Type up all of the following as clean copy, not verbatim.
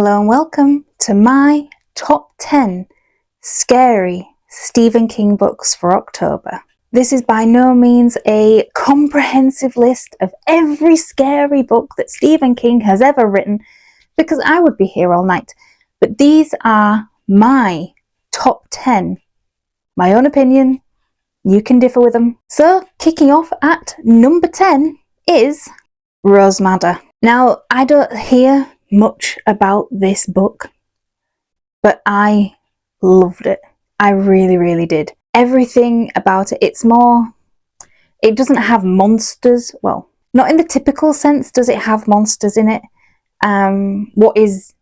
Hello and welcome to my top 10 scary Stephen King books for October. This is by no means a comprehensive list of every scary book that Stephen King has ever written, because I would be here all night. But these are my top 10. My own opinion, you can differ with them. So, kicking off at number 10 is Rose Madder. Now, I don't hear much about this book, but I loved it. I really did. Everything about it, it doesn't have monsters. Well, not in the typical sense does it have monsters in it. What is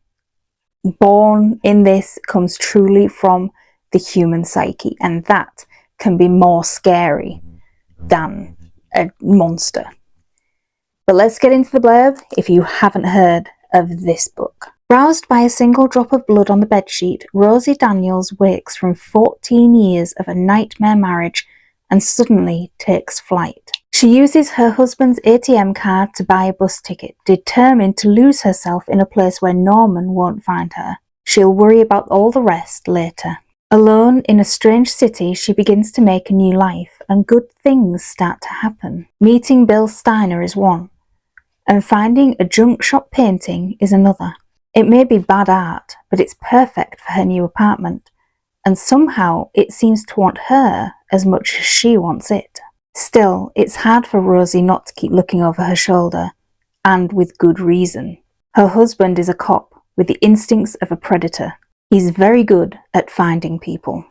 born in this comes truly from the human psyche, and that can be more scary than a monster. But let's get into the blurb if you haven't heard of this book. Roused by a single drop of blood on the bedsheet, Rosie Daniels wakes from 14 years of a nightmare marriage and suddenly takes flight. She uses her husband's ATM card to buy a bus ticket, determined to lose herself in a place where Norman won't find her. She'll worry about all the rest later. Alone in a strange city, she begins to make a new life, and good things start to happen. Meeting Bill Steiner is one, and finding a junk shop painting is another. It may be bad art, but it's perfect for her new apartment, and somehow it seems to want her as much as she wants it. Still, it's hard for Rosie not to keep looking over her shoulder, and with good reason. Her husband is a cop with the instincts of a predator. He's very good at finding people.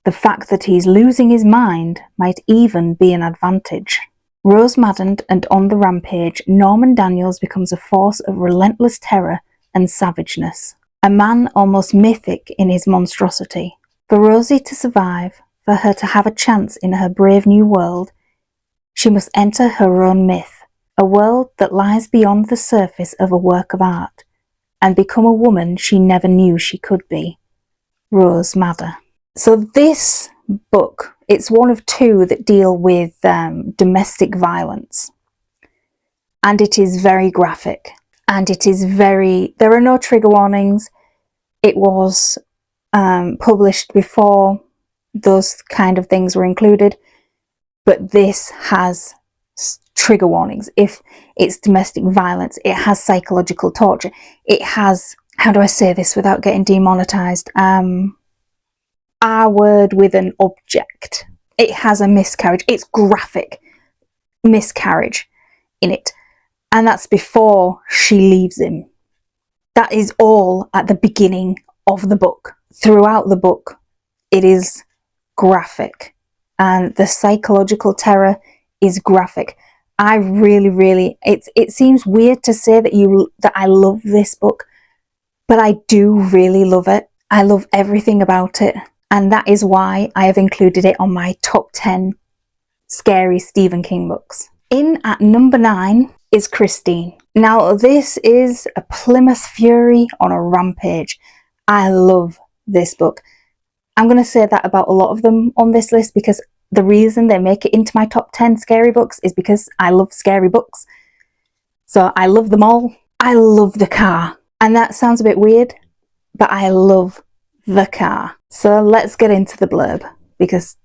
The fact that he's losing his mind might even be an advantage. Rose maddened and on the rampage, Norman Daniels becomes a force of relentless terror and savageness. A man almost mythic in his monstrosity. For Rosie to survive, for her to have a chance in her brave new world, she must enter her own myth, a world that lies beyond the surface of a work of art, and become a woman she never knew she could be. Rose Madder. So this book, it's one of two that deal with domestic violence, and it is very graphic, and there are no trigger warnings. It was published before those kind of things were included, but this has trigger warnings. If it's domestic violence, it has psychological torture, it has, how do I say this without getting demonetized, R-word with an object. It has a miscarriage. It's graphic miscarriage in it. And that's before she leaves him. That is all at the beginning of the book. Throughout the book, it is graphic. And the psychological terror is graphic. I really, it seems weird to say that I love this book, but I do really love it. I love everything about it. And that is why I have included it on my top 10 scary Stephen King books. In at number 9 is Christine. Now, this is a Plymouth Fury on a rampage. I love this book. I'm going to say that about a lot of them on this list, because the reason they make it into my top 10 scary books is because I love scary books. So I love them all. I love the car. And that sounds a bit weird, but I love the car. So let's get into the blurb, because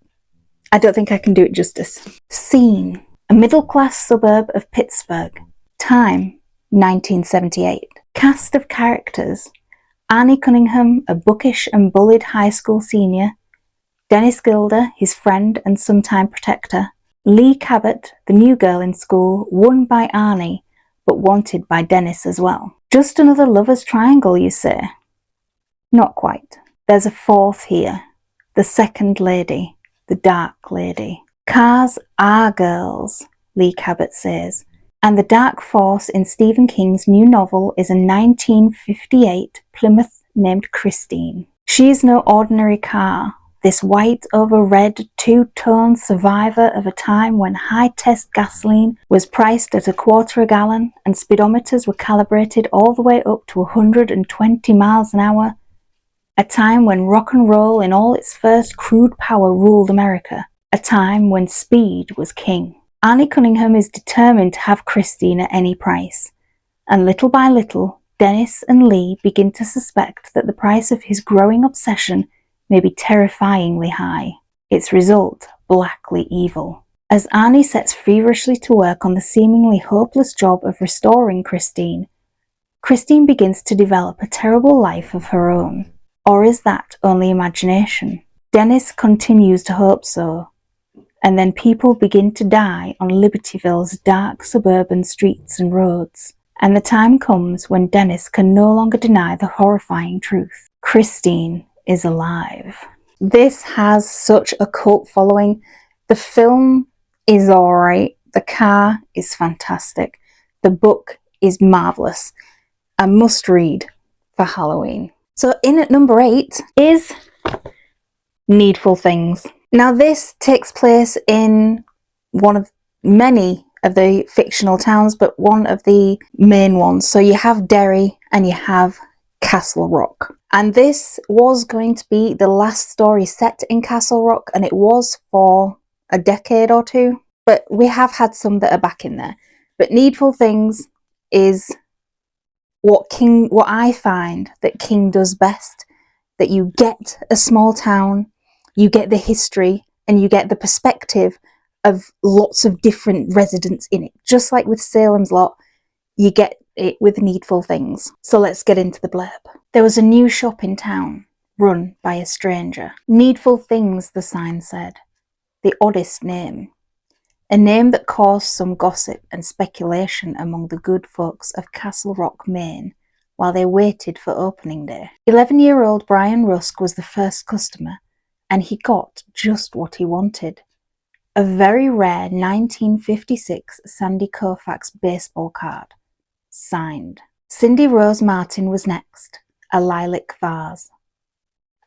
I don't think I can do it justice. Scene: a middle-class suburb of Pittsburgh. Time: 1978. Cast of characters: Arnie Cunningham, a bookish and bullied high school senior. Dennis Gilder, his friend and sometime protector. Lee Cabot, the new girl in school, won by Arnie, but wanted by Dennis as well. Just another lover's triangle, you say? Not quite. There's a fourth here. The second lady. The dark lady. Cars are girls, Lee Cabot says. And the dark force in Stephen King's new novel is a 1958 Plymouth named Christine. She is no ordinary car. This white over red two-tone survivor of a time when high-test gasoline was priced at $0.25 a gallon and speedometers were calibrated all the way up to 120 miles an hour. A time when rock and roll in all its first crude power ruled America. A time when speed was king. Arnie Cunningham is determined to have Christine at any price. And little by little, Dennis and Lee begin to suspect that the price of his growing obsession may be terrifyingly high, its result blackly evil. As Arnie sets feverishly to work on the seemingly hopeless job of restoring Christine, Christine begins to develop a terrible life of her own. Or is that only imagination? Dennis continues to hope so, and then people begin to die on Libertyville's dark suburban streets and roads. And the time comes when Dennis can no longer deny the horrifying truth. Christine is alive. This has such a cult following. The film is alright. The car is fantastic. The book is marvellous. A must read for Halloween. So in at number 8 is Needful Things. Now this takes place in one of many of the fictional towns, but one of the main ones. So you have Derry and you have Castle Rock. And this was going to be the last story set in Castle Rock, and it was for a decade or two. But we have had some that are back in there. But Needful Things is what I find that King does best. That you get a small town, you get the history, and you get the perspective of lots of different residents in it. Just like with Salem's Lot, you get it with Needful Things. So let's get into the blurb. There was a new shop in town, run by a stranger. Needful Things, the sign said. The oddest name. A name that caused some gossip and speculation among the good folks of Castle Rock, Maine, while they waited for opening day. 11-year-old Brian Rusk was the first customer, and he got just what he wanted. A very rare 1956 Sandy Koufax baseball card. Signed. Cindy Rose Martin was next, a lilac vase.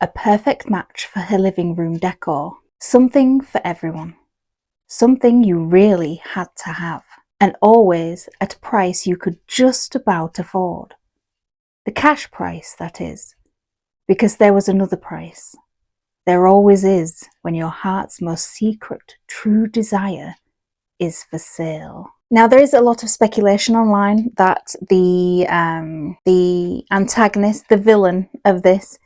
A perfect match for her living room decor. Something for everyone. Something you really had to have. And always at a price you could just about afford. The cash price, that is. Because there was another price. There always is when your heart's most secret, true desire is for sale. Now, there is a lot of speculation online that the antagonist, the villain of this,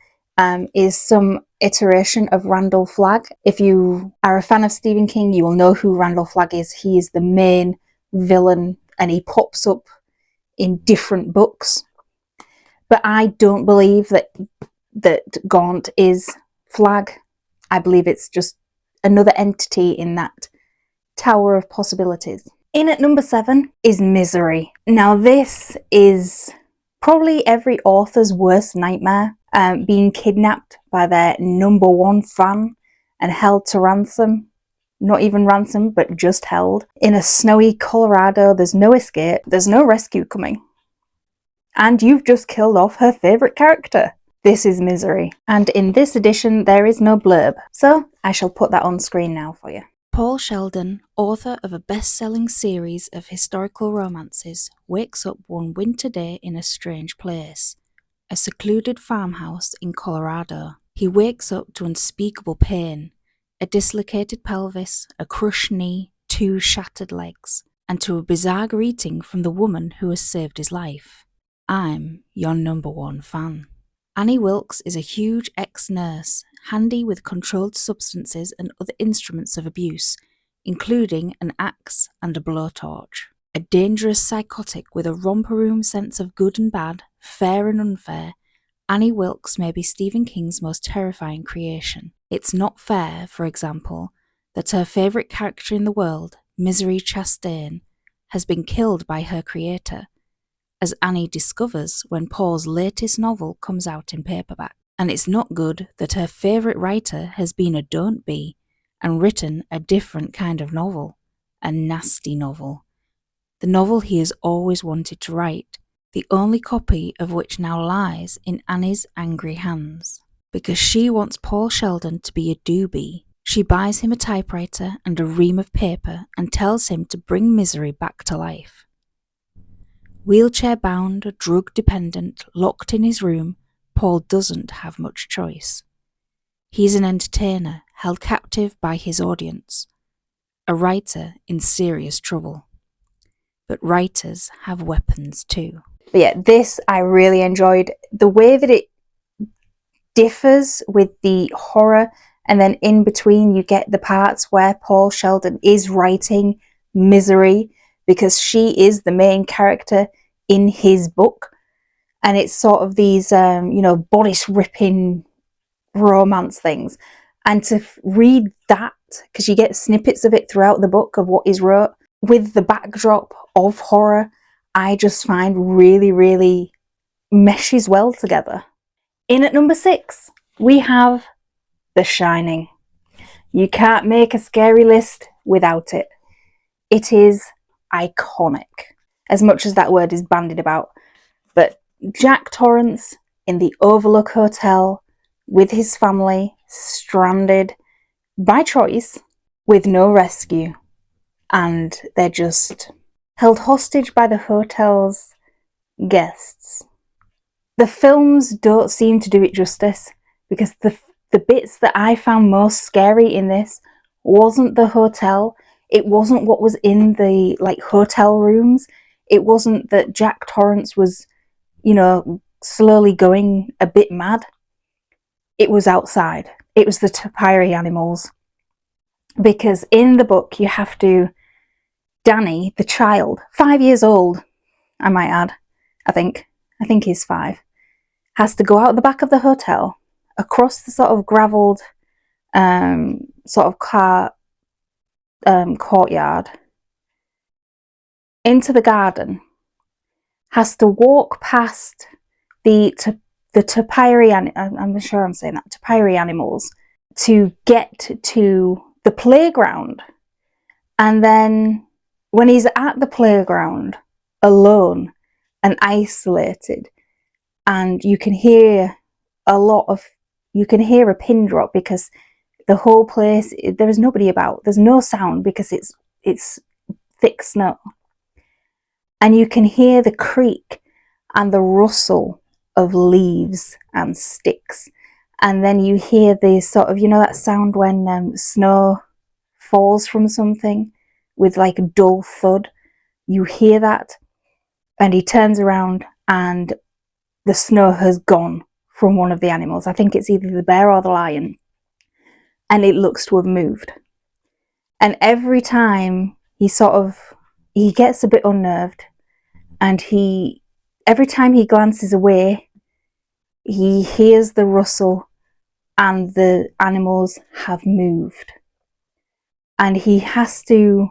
is some iteration of Randall Flagg. If you are a fan of Stephen King, you will know who Randall Flagg is. He is the main villain, and he pops up in different books. But I don't believe that Gaunt is Flagg. I believe it's just another entity in that tower of possibilities. In at number 7 is Misery. Now this is probably every author's worst nightmare, being kidnapped by their number 1 fan and held to ransom. Not even ransom, but just held. In a snowy Colorado, there's no escape, there's no rescue coming. And you've just killed off her favourite character. This is Misery. And in this edition, there is no blurb, so I shall put that on screen now for you. Paul Sheldon, author of a best-selling series of historical romances, wakes up one winter day in a strange place, a secluded farmhouse in Colorado. He wakes up to unspeakable pain, a dislocated pelvis, a crushed knee, 2 shattered legs, and to a bizarre greeting from the woman who has saved his life. I'm your number 1 fan. Annie Wilkes is a huge ex-nurse, handy with controlled substances and other instruments of abuse, including an axe and a blowtorch. A dangerous psychotic with a romper-room sense of good and bad, fair and unfair, Annie Wilkes may be Stephen King's most terrifying creation. It's not fair, for example, that her favourite character in the world, Misery Chastain, has been killed by her creator, as Annie discovers when Paul's latest novel comes out in paperback. And it's not good that her favourite writer has been a don't be and written a different kind of novel, a nasty novel. The novel he has always wanted to write, the only copy of which now lies in Annie's angry hands. Because she wants Paul Sheldon to be a doobie, she buys him a typewriter and a ream of paper and tells him to bring Misery back to life. Wheelchair-bound, drug-dependent, locked in his room, Paul doesn't have much choice. He's an entertainer held captive by his audience, a writer in serious trouble. But writers have weapons too. But yeah, this I really enjoyed. The way that it differs with the horror, and then in between you get the parts where Paul Sheldon is writing Misery, because she is the main character in his book, and it's sort of these bodice ripping romance things. And to read that, because you get snippets of it throughout the book of what is wrote with the backdrop of horror, I just find really, really meshes well together. In at number 6, we have The Shining. You can't make a scary list without it. It is iconic, as much as that word is bandied about. But Jack Torrance in the Overlook Hotel with his family, stranded by choice, with no rescue, and they're just held hostage by the hotel's guests. The films don't seem to do it justice, because the bits that I found most scary in this wasn't the hotel. It wasn't what was in the hotel rooms. It wasn't that Jack Torrance was, slowly going a bit mad. It was outside. It was the topiary animals. Because in the book you have to, Danny, the child, 5 years old, I might add, I think he's 5, has to go out the back of the hotel, across the sort of gravelled sort of car courtyard, into the garden, has to walk past the topiary, I'm sure I'm saying that, topiary animals, to get to the playground. And then when he's at the playground alone and isolated, and you can hear a pin drop, because the whole place, there is nobody about, there's no sound, because it's thick snow, and you can hear the creak and the rustle of leaves and sticks, and then you hear the sort of, that sound when snow falls from something with like a dull thud. You hear that, and he turns around and the snow has gone from one of the animals. I think it's either the bear or the lion, and it looks to have moved. And every time he gets a bit unnerved, and every time he glances away, he hears the rustle and the animals have moved, and he has to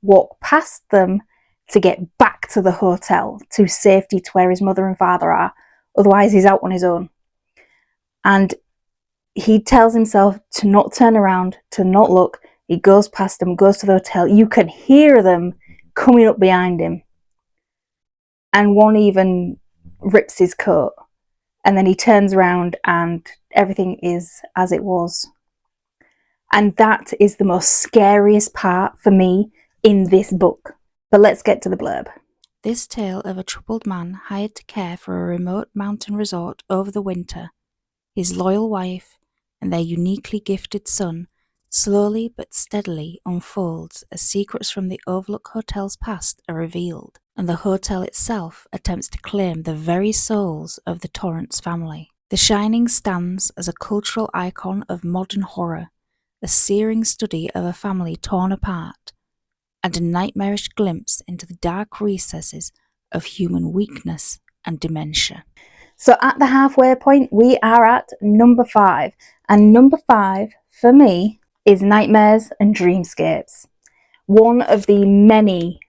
walk past them to get back to the hotel, to safety, to where his mother and father are. Otherwise he's out on his own. And he tells himself to not turn around, to not look. He goes past them, goes to the hotel. You can hear them coming up behind him, and one even rips his coat, and then he turns around and everything is as it was. And that is the most scariest part for me in this book. But let's get to the blurb. This tale of a troubled man hired to care for a remote mountain resort over the winter, his loyal wife, and their uniquely gifted son slowly but steadily unfolds as secrets from the Overlook Hotel's past are revealed, and the hotel itself attempts to claim the very souls of the Torrance family. The Shining stands as a cultural icon of modern horror, a searing study of a family torn apart, and a nightmarish glimpse into the dark recesses of human weakness and dementia. So at the halfway point, we are at number 5. And number 5, for me, is Nightmares and Dreamscapes. One of the many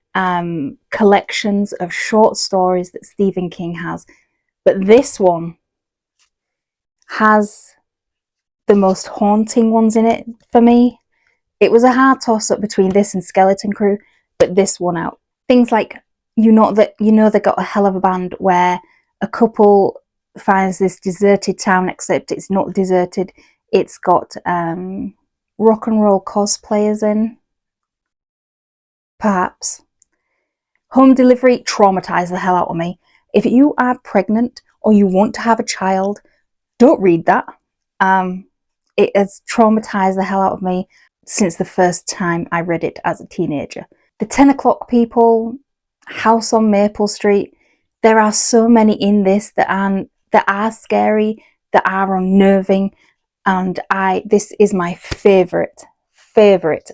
collections of short stories that Stephen King has. But this one has the most haunting ones in it for me. It was a hard toss-up between this and Skeleton Crew, but this won out. Things like, they got a hell of a band where a couple finds this deserted town, except it's not deserted. It's got rock and roll cosplayers in, perhaps. Home Delivery traumatized the hell out of me. If you are pregnant or you want to have a child, don't read that. It has traumatized the hell out of me since the first time I read it as a teenager. The 10 O'Clock People, House on Maple Street, There are so many in this that are scary, that are unnerving, and this is my favourite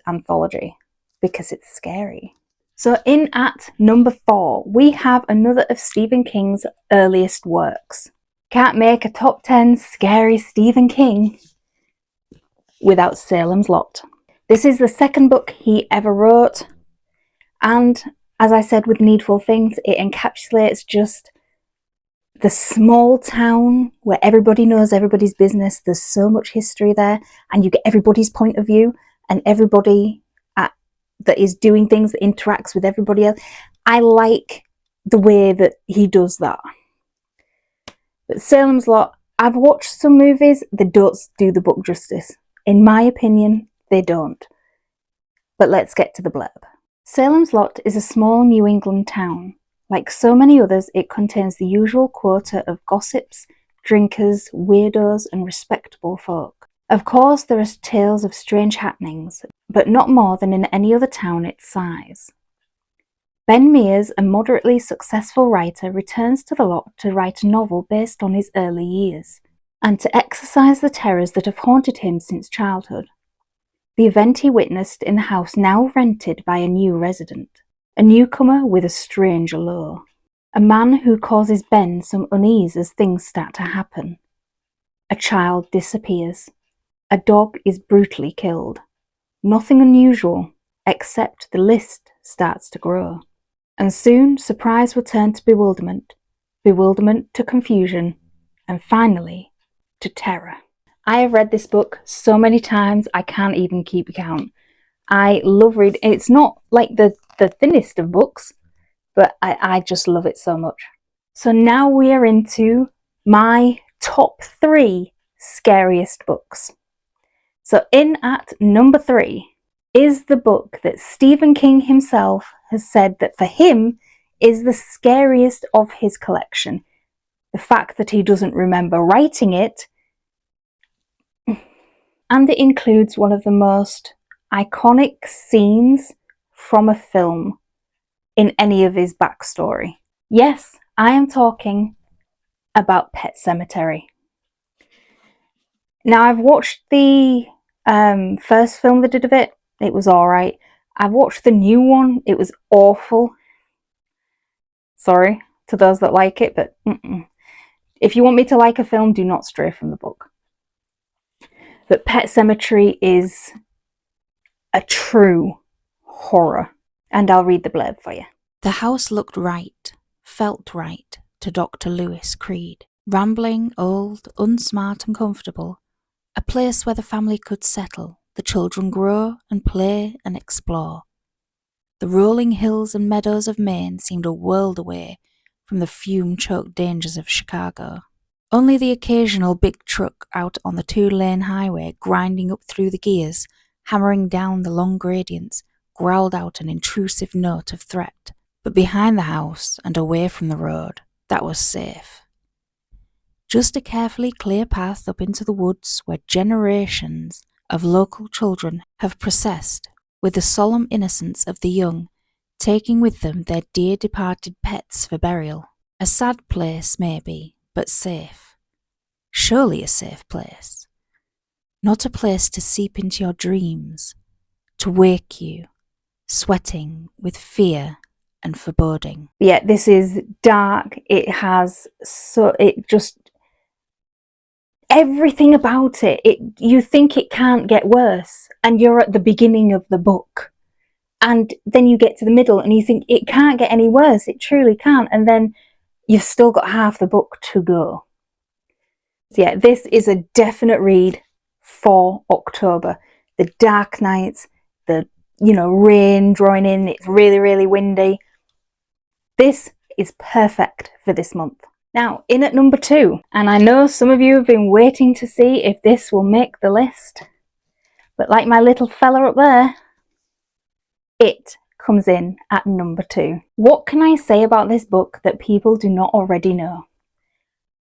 anthology because it's scary. So in at number 4, we have another of Stephen King's earliest works. Can't make a top 10 scary Stephen King without Salem's Lot. This is the second book he ever wrote, and as I said with Needful Things, it encapsulates just the small town where everybody knows everybody's business. There's so much history there, and you get everybody's point of view, and everybody that is doing things, that interacts with everybody else. I like the way that he does that. But Salem's Lot, I've watched some movies, they don't do the book justice. In my opinion, they don't. But let's get to the blurb. Salem's Lot is a small New England town. Like so many others, it contains the usual quota of gossips, drinkers, weirdos, and respectable folk. Of course, there are tales of strange happenings, but not more than in any other town its size. Ben Mears, a moderately successful writer, returns to the lot to write a novel based on his early years, and to exorcise the terrors that have haunted him since childhood. The event he witnessed in the house now rented by a new resident, a newcomer with a strange allure, a man who causes Ben some unease as things start to happen. A child disappears. A dog is brutally killed. Nothing unusual, except the list starts to grow. And soon surprise will turn to bewilderment, bewilderment to confusion, and finally to terror. I have read this book so many times I can't even keep count. I love reading. It's not like the thinnest of books, but I just love it so much. So now we are into my top 3 scariest books. So in at number 3 is the book that Stephen King himself has said that for him is the scariest of his collection. The fact that he doesn't remember writing it, and it includes one of the most iconic scenes from a film in any of his backstory. Yes, I am talking about Pet Sematary. Now, I've watched the first film they did of it. It was alright. I've watched the new one. It was awful. Sorry to those that like it, but if you want me to like a film, do not stray from the book. But Pet Sematary is a true horror. And I'll read the blurb for you. The house looked right, felt right to Dr. Lewis Creed. Rambling, old, unsmart and comfortable. A place where the family could settle, the children grow and play and explore. The rolling hills and meadows of Maine seemed a world away from the fume-choked dangers of Chicago. Only the occasional big truck out on the 2-lane highway, grinding up through the gears, hammering down the long gradients, growled out an intrusive note of threat. But behind the house and away from the road, that was safe. Just a carefully clear path up into the woods where generations of local children have processed with the solemn innocence of the young, taking with them their dear departed pets for burial. A sad place, maybe, but safe. Surely a safe place. Not a place to seep into your dreams, to wake you, sweating with fear and foreboding. Yeah, this is dark. It has everything about it. You think it can't get worse, and you're at the beginning of the book. And then you get to the middle and you think it can't get any worse. It truly can't. And then you've still got half the book to go. So yeah, this is a definite read for October. The dark nights, the rain drawing in, it's really, really windy. This is perfect for this month. Now, in at number 2, and I know some of you have been waiting to see if this will make the list, but like my little fella up there, it comes in at number 2. What can I say about this book that people do not already know?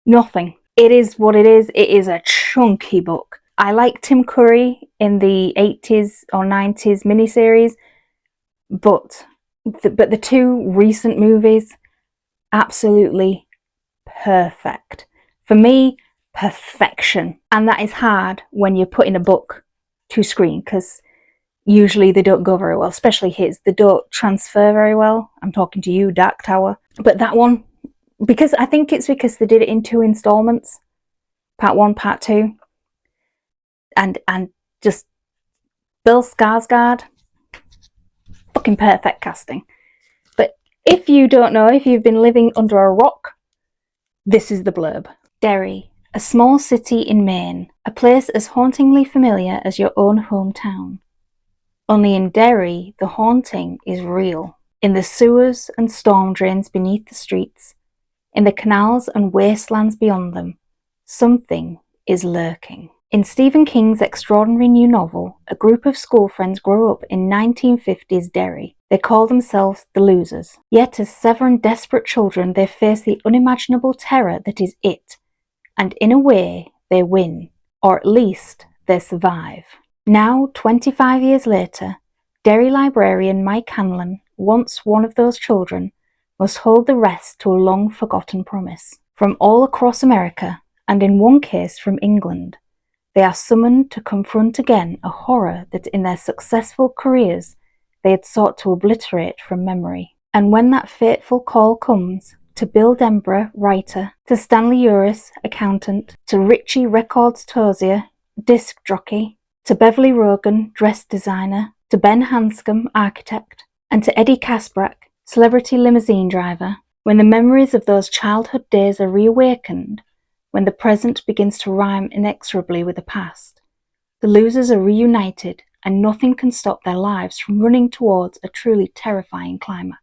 Nothing. It is what it is. It is a chunky book. I like Tim Curry in the 80s or 90s miniseries, but the 2 recent movies, absolutely perfect. For me, perfection. And that is hard when you're putting a book to screen, because usually they don't go very well, especially his. They don't transfer very well. I'm talking to you, Dark Tower. But that one, because I think it's because they did it in 2 installments, part 1, part 2, and just Bill Skarsgård, fucking perfect casting. But if you don't know, if you've been living under a rock, this is the blurb. Derry, a small city in Maine, a place as hauntingly familiar as your own hometown. Only in Derry, the haunting is real. In the sewers and storm drains beneath the streets, in the canals and wastelands beyond them, something is lurking. In Stephen King's extraordinary new novel, a group of school friends grow up in 1950s Derry. They call themselves the Losers. Yet as 7 desperate children, they face the unimaginable terror that is it, and in a way, they win, or at least they survive. Now, 25 years later, Derry librarian Mike Hanlon, once one of those children, must hold the rest to a long-forgotten promise. From all across America, and in one case from England, they are summoned to confront again a horror that in their successful careers they had sought to obliterate from memory. And when that fateful call comes, to Bill Denborough, writer, to Stanley Uris, accountant, to Richie Records Tozier, disc jockey, to Beverly Rogan, dress designer, to Ben Hanscom, architect, and to Eddie Kasprak, celebrity limousine driver, when the memories of those childhood days are reawakened, when the present begins to rhyme inexorably with the past, the Losers are reunited and nothing can stop their lives from running towards a truly terrifying climax.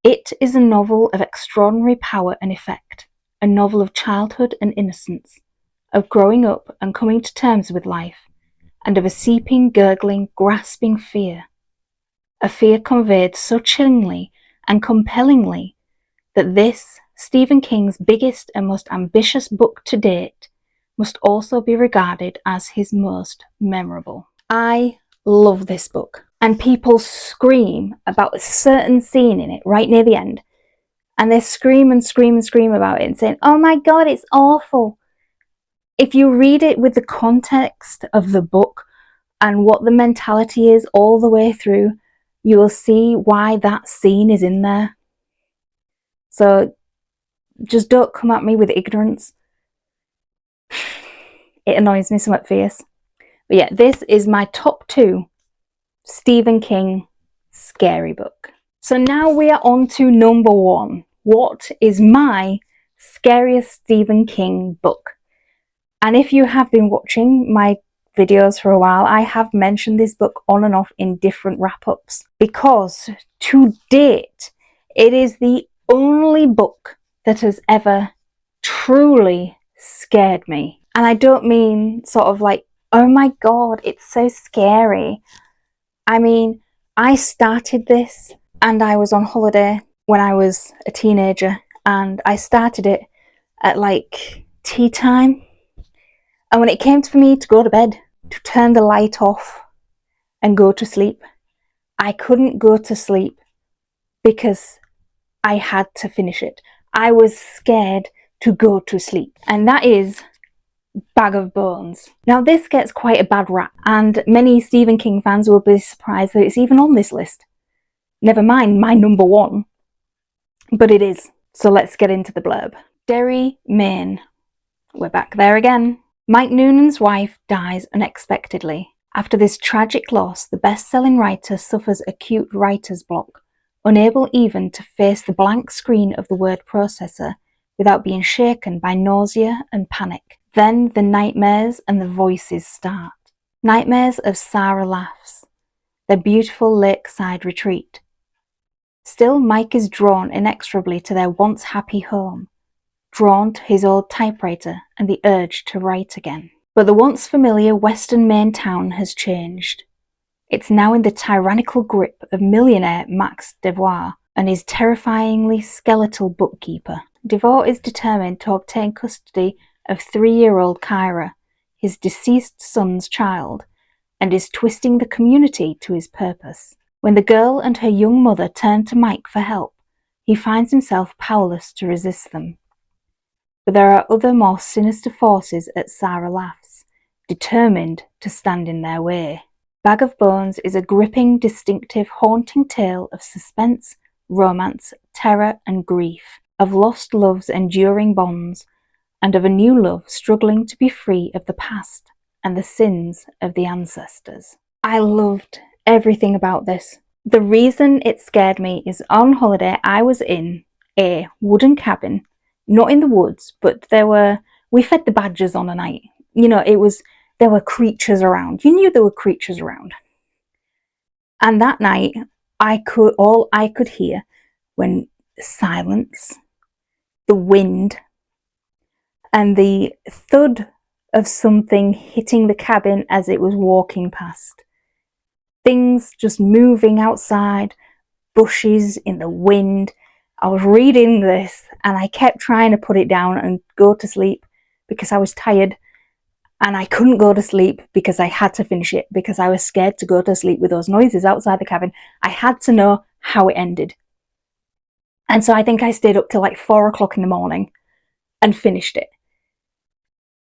It is a novel of extraordinary power and effect, a novel of childhood and innocence, of growing up and coming to terms with life, and of a seeping, gurgling, grasping fear. A fear conveyed so chillingly and compellingly that this, Stephen King's biggest and most ambitious book to date, must also be regarded as his most memorable. I love this book, and people scream about a certain scene in it right near the end, and they scream and scream and scream about it and saying, oh my god, it's awful. If you read it with the context of the book and what the mentality is all the way through, you will see why that scene is in there. So just don't come at me with ignorance. It annoys me somewhat fierce. But yeah, this is my top 2 Stephen King scary book. So now we are on to number 1. What is my scariest Stephen King book? And if you have been watching my videos for a while, I have mentioned this book on and off in different wrap-ups, because to date, it is the only book that has ever truly scared me. And I don't mean sort of like, oh my god, it's so scary. I mean, I started this and I was on holiday when I was a teenager, and I started it at like tea time. And when it came for me to go to bed, to turn the light off and go to sleep, I couldn't go to sleep because I had to finish it. I was scared to go to sleep. And that is Bag of Bones. Now this gets quite a bad rap, and many Stephen King fans will be surprised that it's even on this list. Never mind my number 1. But it is. So let's get into the blurb. Derry, Maine. We're back there again. Mike Noonan's wife dies unexpectedly. After this tragic loss, the best-selling writer suffers acute writer's block, unable even to face the blank screen of the word processor without being shaken by nausea and panic. Then the nightmares and the voices start. Nightmares of Sarah Laughs, their beautiful lakeside retreat. Still, Mike is drawn inexorably to their once happy home, drawn to his old typewriter and the urge to write again. But the once familiar western Maine town has changed. It's now in the tyrannical grip of millionaire Max Devois and his terrifyingly skeletal bookkeeper. Devois is determined to obtain custody of 3-year-old Kyra, his deceased son's child, and is twisting the community to his purpose. When the girl and her young mother turn to Mike for help, he finds himself powerless to resist them. But there are other more sinister forces at Sarah Laughs, determined to stand in their way. Bag of Bones is a gripping, distinctive, haunting tale of suspense, romance, terror and grief, of lost love's enduring bonds, and of a new love struggling to be free of the past and the sins of the ancestors. I loved everything about this. The reason it scared me is on holiday I was in a wooden cabin, not in the woods, but we fed the badgers on a night. You know, there were creatures around. You knew there were creatures around. And that night, all I could hear when silence, the wind, and the thud of something hitting the cabin as it was walking past. Things just moving outside, bushes in the wind. I was reading this and I kept trying to put it down and go to sleep because I was tired, and I couldn't go to sleep because I had to finish it because I was scared to go to sleep with those noises outside the cabin. I had to know how it ended. And so I think I stayed up till like 4 o'clock in the morning and finished it.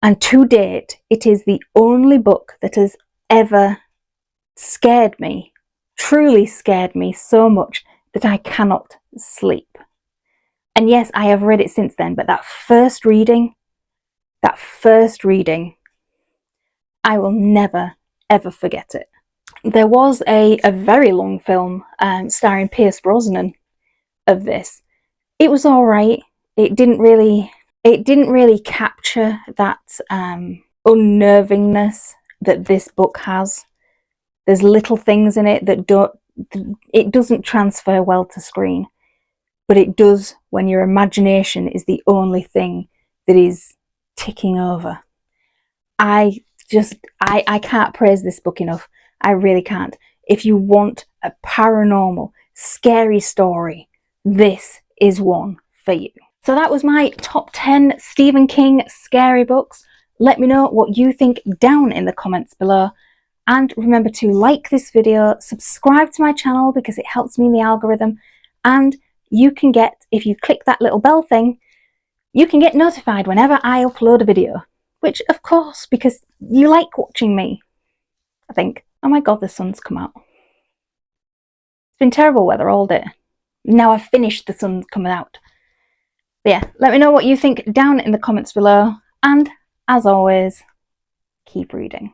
And to date, it is the only book that has ever scared me, truly scared me so much that I cannot sleep. And yes, I have read it since then, but that first reading, I will never, ever forget it. There was a very long film starring Pierce Brosnan of this. It was all right. It didn't really capture that unnervingness that this book has. There's little things in it that it doesn't transfer well to screen, but it does when your imagination is the only thing that is ticking over. I can't praise this book enough. I really can't. If you want a paranormal, scary story, this is one for you. So that was my top 10 Stephen King scary books. Let me know what you think down in the comments below. And remember to like this video, subscribe to my channel because it helps me in the algorithm. And you can get, if you click that little bell thing, you can get notified whenever I upload a video. Which, of course, because you like watching me, I think. Oh my god, the sun's come out. It's been terrible weather all day. Now I've finished, the sun's coming out. But yeah, let me know what you think down in the comments below. And, as always, keep reading.